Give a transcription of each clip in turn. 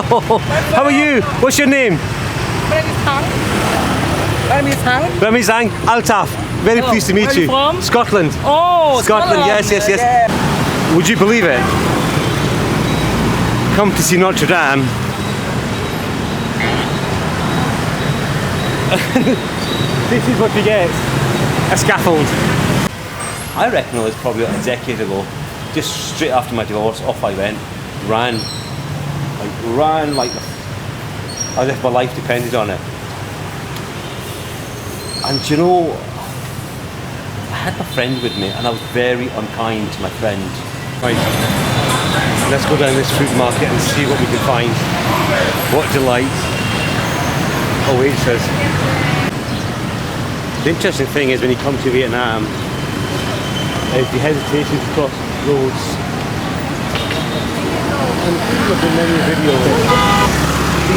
How are you? What's your name? Remy Zhang, Altaf. Very pleased to meet where are you from? Scotland. Oh, Scotland, yes. Yeah. Would you believe it? Come to see Notre-Dame. This is what you get. A scaffold. I reckon it was probably a decade ago. Just straight after my divorce, off I went. Ran like as if my life depended on it. And you know, I had my friend with me and I was very unkind to my friend. Right, let's go down this food market and see what we can find. What delight. Oh wait, it says. The interesting thing is when you come to Vietnam, is the hesitation to cross roads. And people have been many videos.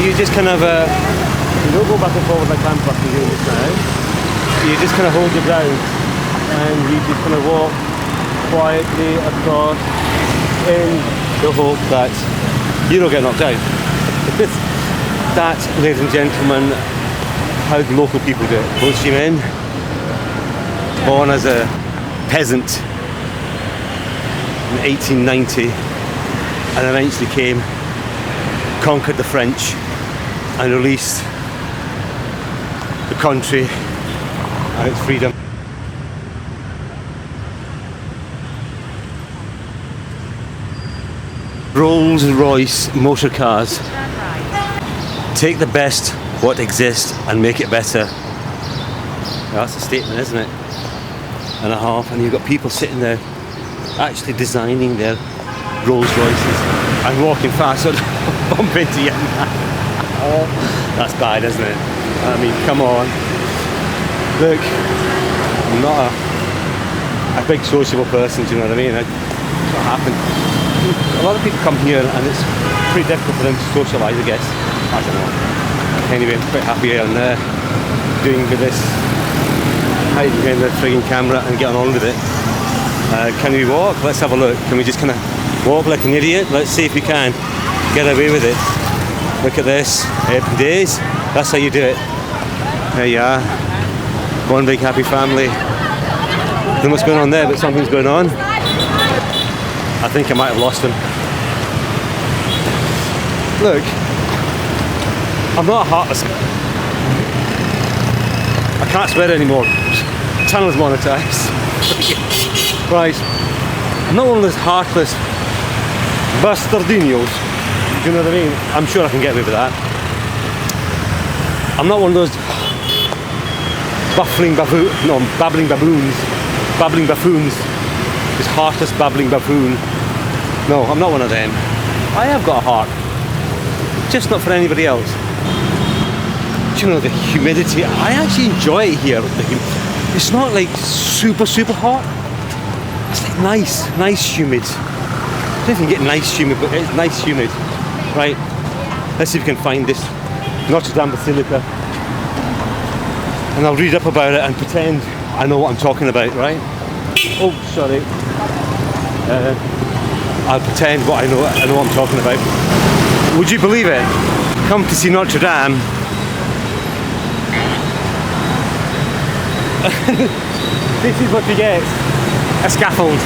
You just kind of, you don't go back and forward like I'm fucking doing this now. You just kind of hold your ground and you just kind of walk quietly across in the hope that you don't get knocked out. That, ladies and gentlemen, how the local people do it. Ho Chi Minh, born as a peasant in 1890 and eventually conquered the French and released the country and its freedom. Rolls-Royce motor cars. Take the best what exists and make it better. That's a statement, isn't it? And a half, and you've got people sitting there actually designing their Rolls-Royces and walking fast, so bump into you. That's bad, isn't it? I mean, come on. Look, I'm not a big sociable person, do you know what I mean? That's what happened. A lot of people come here and it's pretty difficult for them to socialise, I guess. I don't know. Anyway, I'm quite happy on doing with this, hiding behind the frigging camera and getting on with it. Can we walk? Let's have a look. Can we just kind of walk like an idiot? Let's see if we can get away with it. Look at this. Happy days. That's how you do it. There you are. One big happy family. I don't know what's going on there, but something's going on. I think I might have lost him. Look, I'm not a heartless. I can't swear anymore. Channel's monetized. Right. I'm not one of those heartless bastardinos. Do you know what I mean? I'm sure I can get away with that. I'm not one of those babbling buffoons. This heartless babbling buffoon. No, I'm not one of them. I have got a heart, just not for anybody else. Do you know, the humidity, I actually enjoy it here. It's not like super hot. It's like nice humid. I don't even get nice humid, but it's nice humid. Right, let's see if we can find this Notre-Dame Basilica. And I'll read up about it and pretend I know what I'm talking about, right? Oh, sorry. I'll pretend I know what I'm talking about. Would you believe it? Come to see Notre-Dame. This is what you get. A scaffold.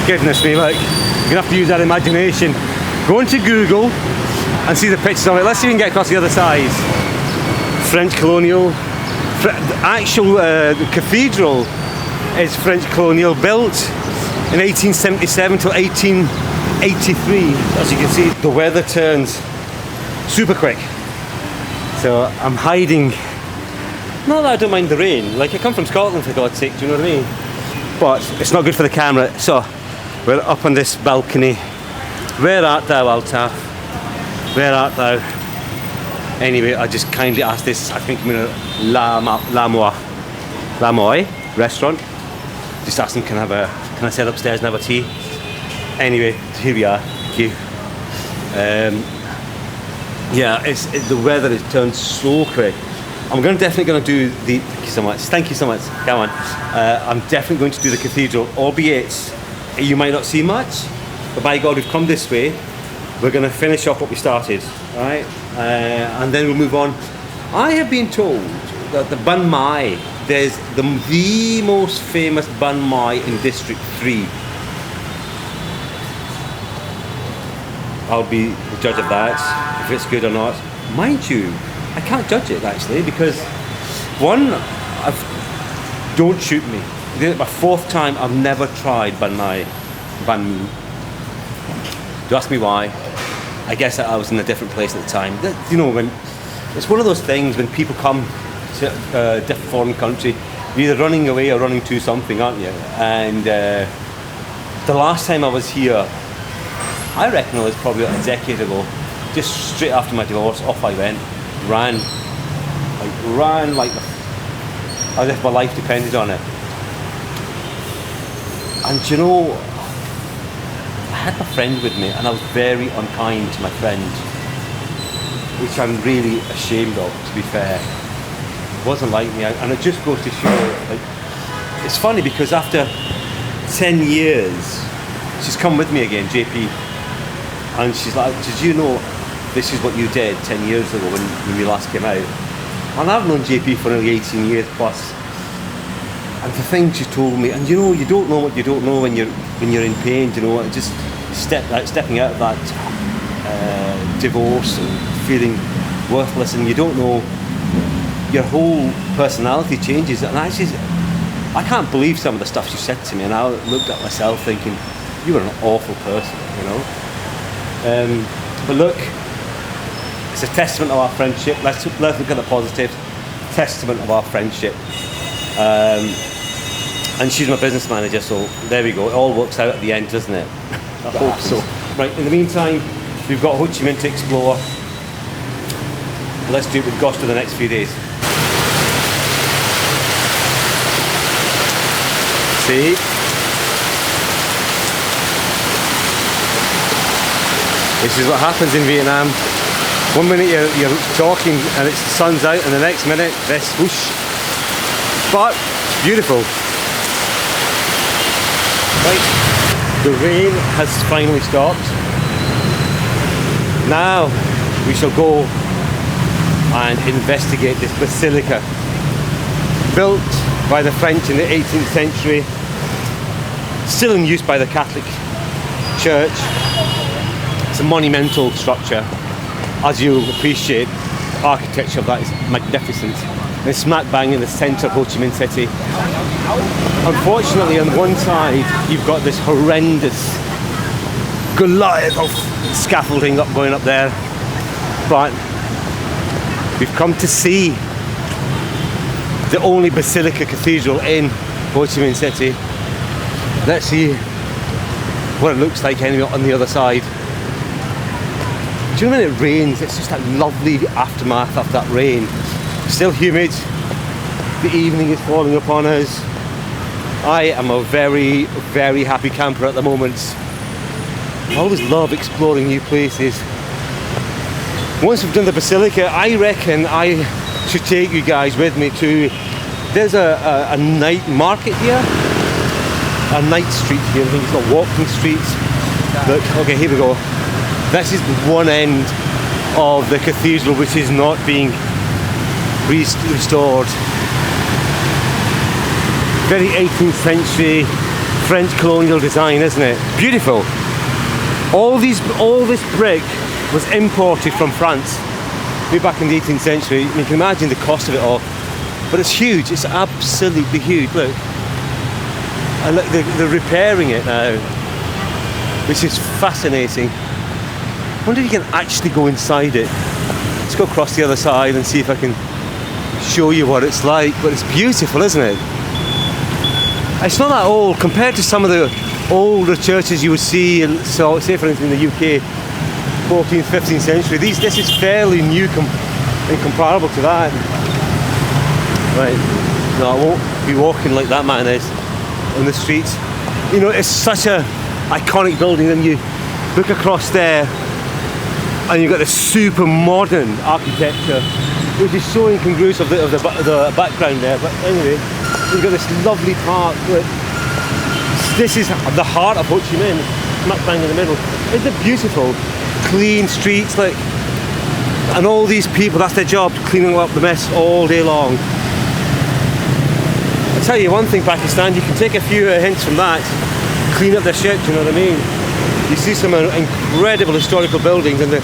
Goodness me, look. You're gonna have to use that imagination. Go into Google and see the pictures of it. Let's see if we can get across the other side. French colonial. The actual cathedral is French colonial, built in 1877 to 1883. As you can see, the weather turns super quick. So I'm hiding. Not that I don't mind the rain. Like, I come from Scotland, for God's sake, do you know what I mean? But it's not good for the camera. So we're up on this balcony. Where art thou, Altaf? Where art thou? Anyway, I just kindly asked this, I think I'm in a La Moi restaurant. Just asked them, can I sit upstairs and have a tea? Anyway, here we are. Thank you. Yeah, the weather has turned so quick. I'm definitely going to do the. Thank you so much. Thank you so much. Come on. I'm definitely going to do the cathedral, albeit you might not see much. But by God, we've come this way. we're going to finish off what we started, right? And then we'll move on. I have been told that the Banh Mi, there's the most famous Banh Mi in District 3. I'll be the judge of that, if it's good or not. Mind you, I can't judge it actually, because one, don't shoot me. This is my 4th time. I've never tried Banh Mi. Don't ask me why. I guess I was in a different place at the time. You know, when it's one of those things when people come to a different foreign country, you're either running away or running to something, aren't you? And the last time I was here, I reckon it was probably a decade ago. Just straight after my divorce, off I went, ran like as if my life depended on it. And you know, I had my friend with me, and I was very unkind to my friend, which I'm really ashamed of, to be fair. It wasn't like me, and it just goes to show, like, it's funny because after 10 years, she's come with me again, JP, and she's like, did you know this is what you did 10 years ago when you last came out? And I've known JP for nearly 18 years plus. And the thing she told me, and you know, you don't know what you don't know when you're in pain, you know, just stepping out of that divorce and feeling worthless, and you don't know, your whole personality changes. And actually, I can't believe some of the stuff she said to me, and I looked at myself thinking, you were an awful person, you know. But look, it's a testament of our friendship. Let's look at the positive. Testament of our friendship. And she's my business manager, so there we go. It all works out at the end, doesn't it? I hope so. Right, in the meantime, we've got Ho Chi Minh to explore. Let's do it with Gosh for the next few days. See? This is what happens in Vietnam. One minute you're talking and it's the sun's out, and the next minute, this whoosh. But, beautiful. Right, the rain has finally stopped. Now we shall go and investigate this basilica, built by the French in the 18th century, still in use by the Catholic Church. It's a monumental structure. As you'll appreciate, architecture of that is magnificent. It's smack bang in the centre of Ho Chi Minh City. Unfortunately, on one side, you've got this horrendous Goliath of scaffolding going up there. But we've come to see the only basilica cathedral in Ho Chi Minh City. Let's see what it looks like anyway on the other side. Do you know when it rains, it's just that lovely aftermath of that rain. Still humid, the evening is falling upon us. I am a very, very happy camper at the moment. I always love exploring new places. Once we've done the basilica, I reckon I should take you guys with me to, there's a night market here, a night street here. I think it's got walking streets. Look, okay, here we go. This is one end of the cathedral which is not being restored. Very 18th century French colonial design, isn't it? Beautiful. All this brick was imported from France way back in the 18th century. You can imagine the cost of it all. But it's huge, it's absolutely huge. Look. And look, they're repairing it now, which is fascinating. I wonder if you can actually go inside it. Let's go across the other side and see if I can show you what it's like. But it's beautiful, isn't it? It's not that old compared to some of the older churches you would see, so say for instance in the UK, 14th, 15th century. This is fairly new and comparable to that. Right, no, I won't be walking like that man is on the streets. You know, it's such a iconic building, and you look across there and you've got this super modern architecture, which is so incongruous of the background there. But anyway, you've got this lovely park. This is the heart of Ho Chi Minh, smack bang in the middle. Isn't it beautiful? clean streets, like, and all these people, that's their job, cleaning up the mess all day long. I'll tell you one thing, Pakistan, you can take a few hints from that, clean up their shit, you know what I mean? You see some incredible historical buildings and an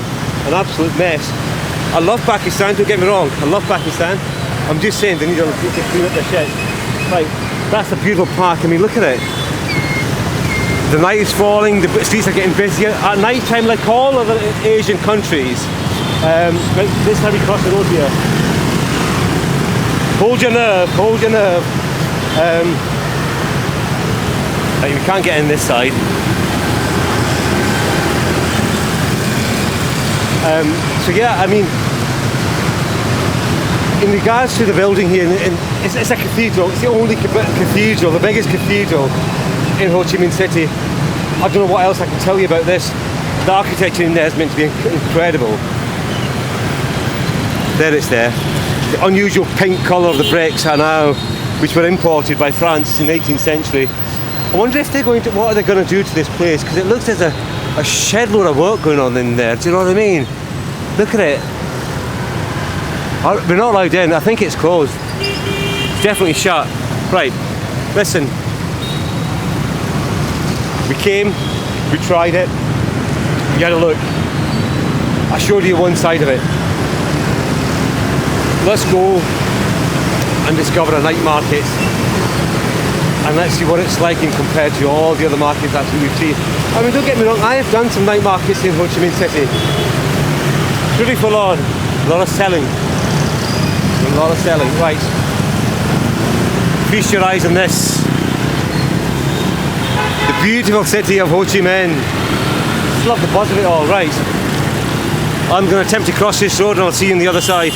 absolute mess. I love Pakistan, don't get me wrong, I love Pakistan. I'm just saying they need to clean up their shit. Right, that's a beautiful park, I mean, look at it. The night is falling, the streets are getting busier. At night time, like all other Asian countries, this is how we cross the road here. Hold your nerve, hold your nerve. Right, we can't get in this side. So yeah, I mean, in regards to the building here, it's a cathedral. It's the only cathedral, the biggest cathedral in Ho Chi Minh City. I don't know what else I can tell you about this. The architecture in there is meant to be incredible. There it's there. The unusual pink colour of the bricks are now, which were imported by France in the 18th century. I wonder if they're going to, what are they going to do to this place? Because it looks there's a shed load of work going on in there. Do you know what I mean? Look at it. We're not allowed in. I think it's closed. It's definitely shut. Right. Listen. We came. We tried it. We had a look. I showed you one side of it. Let's go and discover a night market. And let's see what it's like in compared to all the other markets that we've seen. I mean, don't get me wrong, I have done some night markets in Ho Chi Minh City. Pretty full on, a lot of selling. A lot of selling, right. Feast your eyes on this. The beautiful city of Ho Chi Minh. Just love the buzz of it all, right. I'm going to attempt to cross this road and I'll see you on the other side.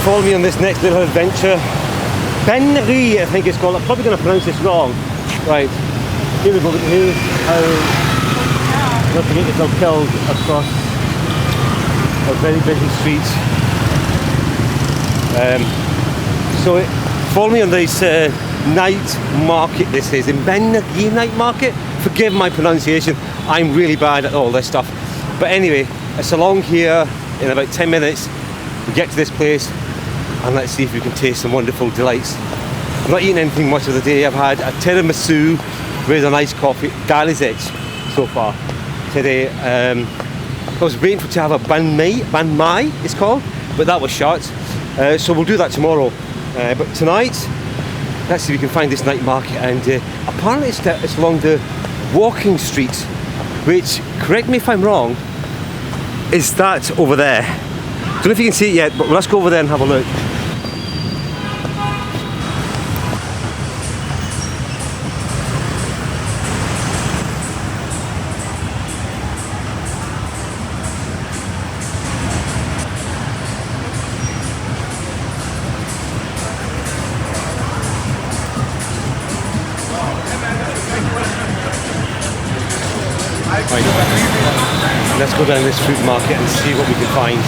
Follow me on this next little adventure. Ben Ri, I think it's called. I'm probably going to pronounce this wrong. Right, here we go. Here's how not to get yourself killed across a very busy street. So follow me on this night market. This is in Ben Ri night market. Forgive my pronunciation. I'm really bad at all this stuff. But anyway, it's along here. In about 10 minutes, we get to this place. And let's see if we can taste some wonderful delights. I've not eaten anything much of the day. I've had a tiramisu with a nice coffee, garlic so far today. I was waiting to have a banh mai it's called, but that was short. So we'll do that tomorrow. But tonight, let's see if we can find this night market. And apparently it's along the walking street, which, correct me if I'm wrong, is that over there. Don't know if you can see it yet, but let's go over there and have a look. Let's go down this fruit market and see what we can find.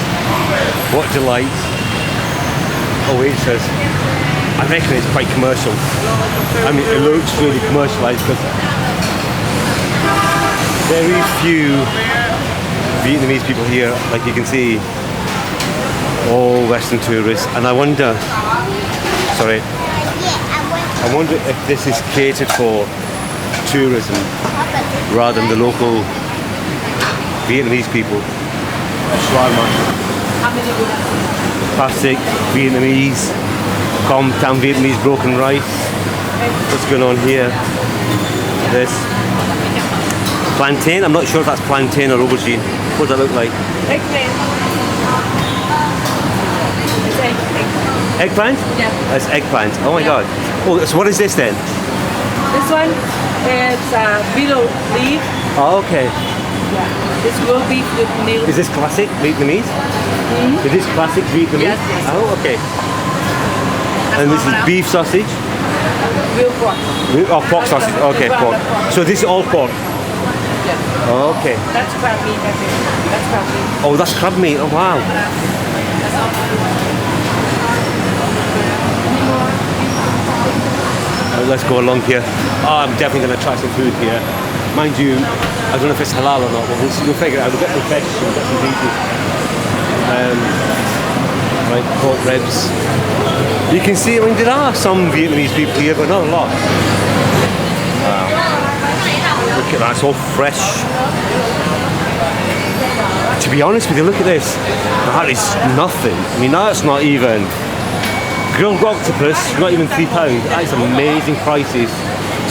What delight. Oh wait, it says, I reckon it's quite commercial. I mean, it looks really commercialised because very few Vietnamese people here, like you can see, all Western tourists. And I wonder, I wonder if this is catered for tourism rather than the local Vietnamese people. Shawarma. Classic Vietnamese, com tam Vietnamese broken rice. What's going on here? This plantain. I'm not sure if that's plantain or aubergine. What does that look like? Eggplant. It's eggplant. Eggplant? Yeah. That's eggplant. Oh my god. Oh, so what is this then? This one is beetle leaf. Oh, okay. Yeah. This will be with milk. Is this classic Vietnamese? Mm-hmm. Is this classic Vietnamese? Yes, yes. Oh, okay. And this is beef sausage? Real pork. Oh, pork sausage. Okay, pork. So this is all pork? Yeah. Oh, okay. That's crab meat, I think. That's crab meat. Oh, that's crab meat. Oh, wow. let's go along here. Oh, I'm definitely going to try some food here. Mind you, I don't know if it's halal or not, but we'll figure it out. We'll get some fish, we'll get some pieces. Right, pork ribs. You can see, I mean, there are some Vietnamese people here, but not a lot. Wow. Look at that, it's all fresh. To be honest with you, look at this. That is nothing. I mean, that's not even... Grilled octopus, not even £3. That is amazing prices.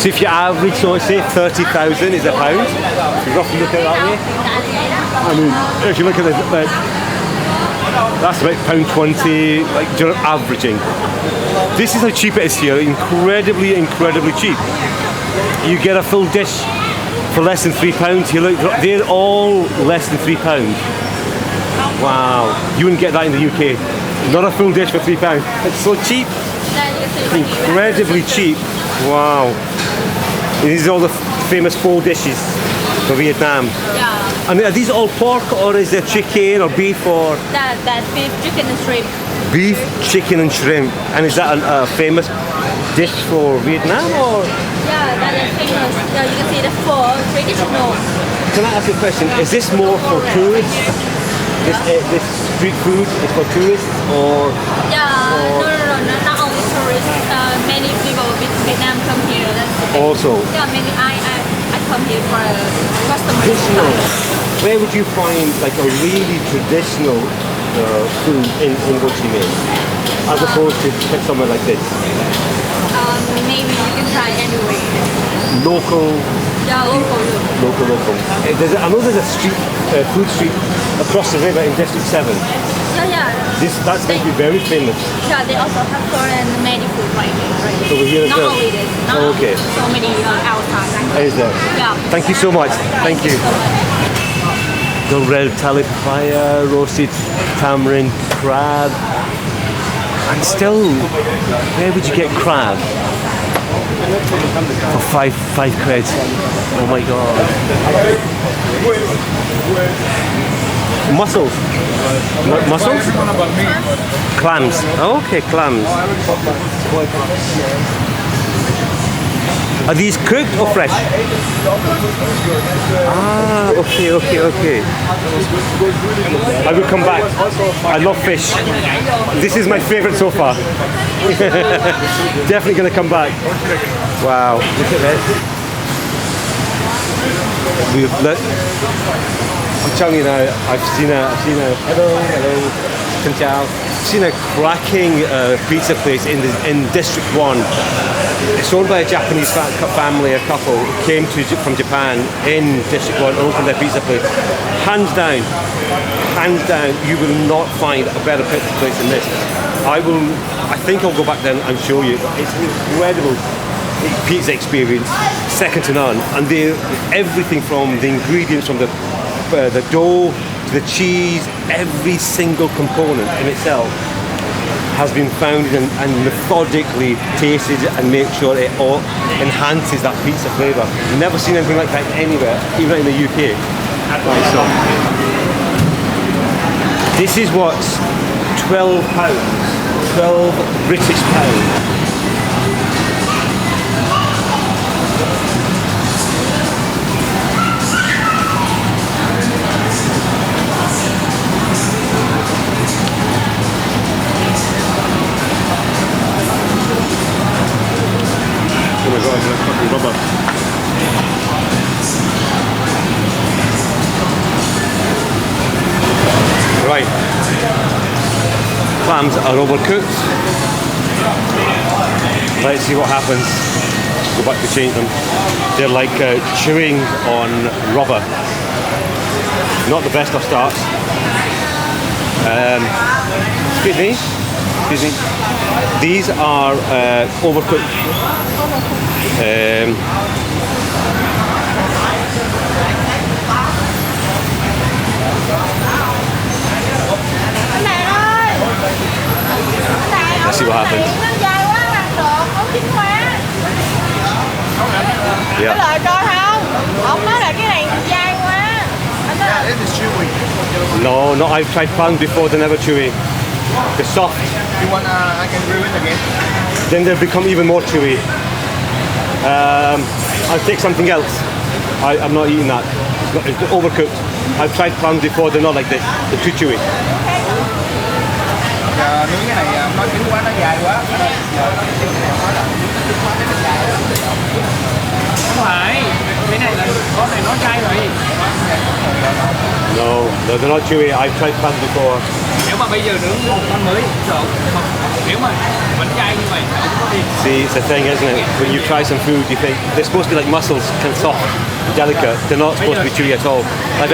So if you average, so say 30,000 is a pound, if you roughly look at it that way. I mean, if you look at it, that's about £1.20, like averaging. This is how cheap it is here, incredibly, incredibly cheap. You get a full dish for less than £3. You look, they're all less than £3. Wow, you wouldn't get that in the UK. Not a full dish for £3. It's so cheap, incredibly cheap. Wow. These are all the famous pho dishes for Vietnam. Yeah. And are these all pork, or is there chicken or beef, or? That's beef, chicken and shrimp. Beef, chicken and shrimp. And is that a famous dish for Vietnam, or? Yeah, that is famous. Yeah, you can see the pho, traditional. Can I ask you a question? Is this more for tourists? This street food is for tourists, or? Yeah, no, not only tourists. Many people with Vietnam come here. That's the thing. Also? Yeah, I come here for customer. Traditional. Where would you find like a really traditional food in Ho Chi Minh, as opposed to somewhere like this? Maybe you can try anyway. Local. Yeah, local. Local. I know there's a street, food street across the river in District 7. Yeah. That's going to be very famous. Yeah, they also have Korean many food right here. Over here as not well? only this. Not Oh, okay. only so many outside. Is there? Yeah. Thank you so much. Thank you. So much. The red tali papaya, roasted tamarind, crab. And still, where would you get crab? For five quid. Oh my god. Mussels. Mussels? Clams. Oh, okay, clams. Are these cooked or fresh? Ah, okay. I will come back. I love fish. This is my favorite so far. Definitely going to come back. Wow, look at this. I'm telling you now, I've seen a hello, xin chào. I've seen a cracking pizza place in District 1. It's owned by a Japanese family, a couple who came from Japan in District 1 and opened their pizza place. Hands down, you will not find a better pizza place than this. I think I'll go back there and show you. It's an incredible pizza experience, second to none. And everything from the ingredients, from the dough to the cheese, every single component in itself has been found and methodically tasted and make sure it all enhances that pizza flavour. Never seen anything like that anywhere, even in the UK. Right, so this is what's £12, 12 British pounds. Right, clams are overcooked. Let's see what happens. Go back to change them. They're like chewing on rubber. Not the best of starts. Excuse me. These are overcooked. Let's see what happens. Yeah. Lợi coi không? Ông nói là cái này dai quá. It is chewy. No, I've tried prawns before, they're never chewy. They're soft. You want? I can grill it again. Then they become even more chewy. I'll take something else. I'm not eating that. It's overcooked. I've tried clams before, they're not like this. They're too chewy. Nướng cái này nó chín quá, nó dài quá. Không phải, cái này là có này nó cay rồi. No, they're not chewy. I've tried clams before. Nếu mà bây giờ nướng một con mới, nếu mà vẫn cay như vậy, không có thịt. See, it's the thing, isn't it? When you try some food, you think they're supposed to be like mussels, kind of soft, delicate. They're not supposed to be chewy at all. I've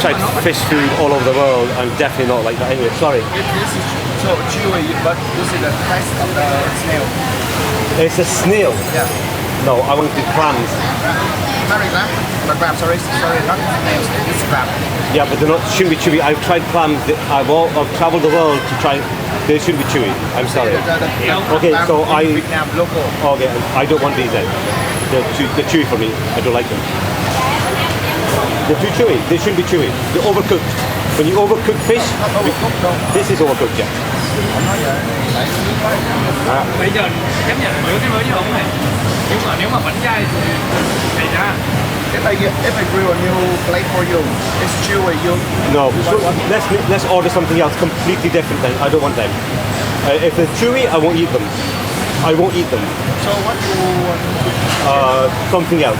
tried fish food all over the world. I'm definitely not like that. Anyway, sorry. This is so chewy, but this is the taste of the snail. It's a snail. Yeah. No, I want to do clams. Very crab. But crab, sorry, not snails. It's crab. Yeah, but they're not shouldn't be chewy. I've tried clams. I've travelled the world to try. They shouldn't be chewy. I'm sorry. Okay, so Vietnam local. Okay, I don't want these then. They're chewy for me. I don't like them. They're too chewy. They shouldn't be chewy. They're overcooked. When you overcook fish, this is overcooked, yeah. Bây giờ chấp nhận nướng cái mới chứ không này. Nhưng mà nếu mà vẫn cay thì xảy ra. If I grill a new plate for you, it's chewy. No, so let's order something else completely different then. I don't want them. If they're chewy, I won't eat them. I won't eat them. So what do you want? Something else.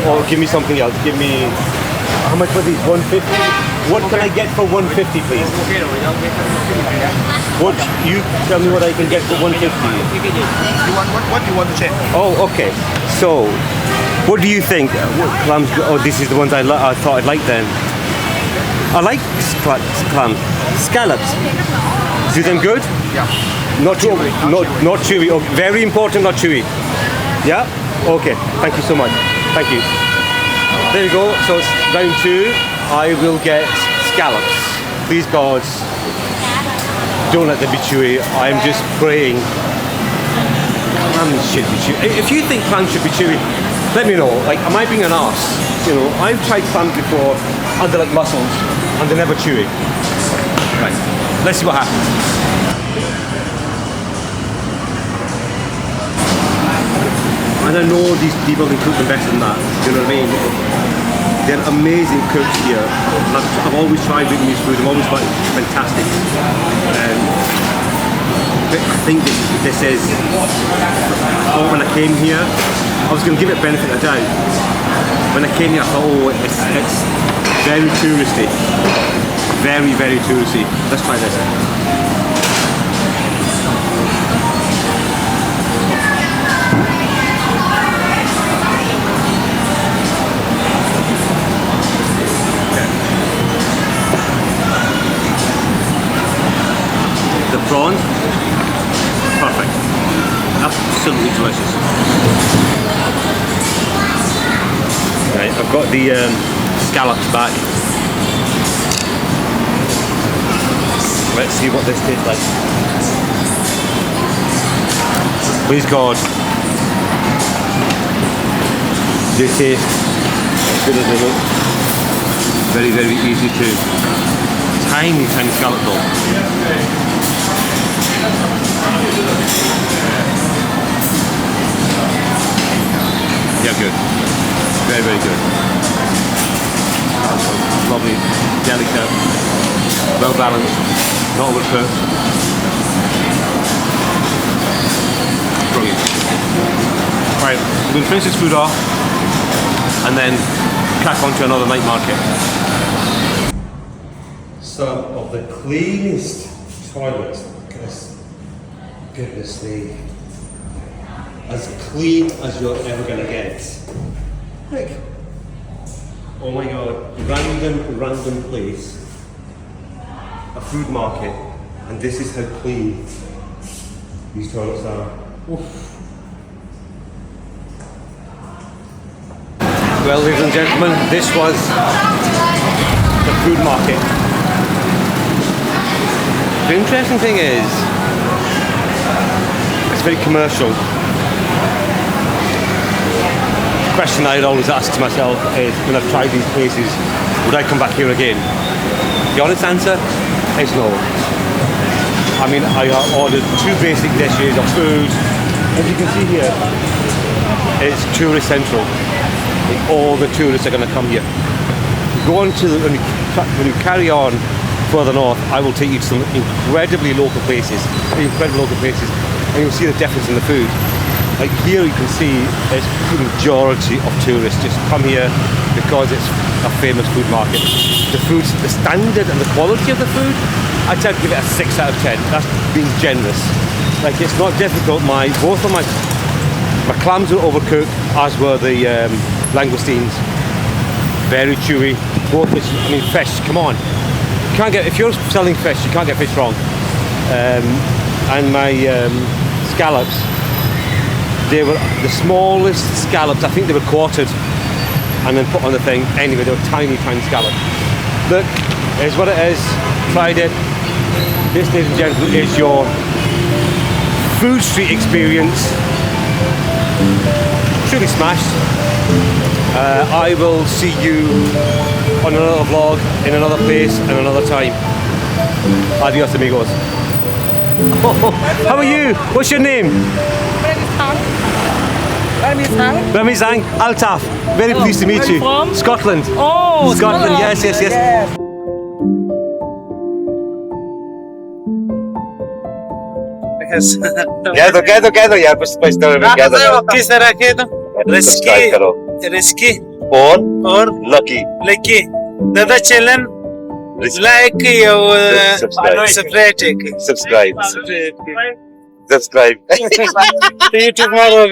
Or give me something else. Give me... How much for these? 150? What can I get for 150, please? What you tell me what I can get for 150? You want what do you want to check? Oh, okay. So, what do you think? What clams? Oh, this is the ones I thought I'd like then. I like clams. Scallops. Do them good? Yeah. Not chewy. Not chewy. Oh, very important, not chewy. Yeah? Okay. Thank you so much. Thank you. There you go. So it's round 2. I will get scallops. Please God, don't let them be chewy. I'm just praying. Clams should be chewy. If you think clams should be chewy, let me know. Like, am I being an arse? You know, I've tried clams before, and they're like mussels, and they're never chewy. Right. Let's see what happens. And I know these people can cook them better than that. Do you know what I mean? They're amazing cooks here. I've always tried Vietnamese food. I've always found it fantastic. But I think this is. When I came here, I was going to give it benefit of the doubt. When I came here, I thought, oh, it's very touristy. Very, very touristy. Let's try this. Prawns, perfect, absolutely delicious. Right, I've got the scallops back. Let's see what this tastes like. Please God, they taste as good as they look. Very, very easy to. Tiny, tiny scallop though. Yeah, good. Very, very good. Lovely, delicate, well balanced, not overcooked. Brilliant. Right, we're going to finish this food off and then crack on to another night market. Some of the cleanest toilets. Goodness me. As clean as you're ever gonna get. Like, oh my God, random place, a food market, and this is how clean these toilets are. Oof. Well, ladies and gentlemen, this was the food market. The interesting thing is, it's very commercial. The question I'd always ask to myself is, when I've tried these places, would I come back here again? The honest answer is no. I mean, I ordered 2 basic dishes of food. As you can see here, it's tourist central. All the tourists are going to come here. Go on to when you carry on further north, I will take you to some incredibly local places, and you'll see the difference in the food. Like here you can see it's the majority of tourists just come here because it's a famous food market. The standard and the quality of the food, I'd tend to give it a 6 out of 10. That's being generous. Like it's not difficult. Both of my clams were overcooked, as were the langoustines. Very chewy. Both fish. Come on, you can't get, if you're selling fish, you can't get fish wrong. And my scallops, they were the smallest scallops. I think they were quartered and then put on the thing. Anyway, they were tiny scallops. Look, here's what it is. Tried it. This, ladies and gentlemen, is your food street experience. Truly smashed. I will see you on another vlog, in another place, and another time. Adios, amigos. How are you? What's your name? Ramizang Altaf. Very pleased to meet you. From? Scotland. Oh, Scotland. Yes. Quedo, ya pues quedo. किस तरह के तो risky और lucky. दादा channel like your subscribe Subscribe. see you tomorrow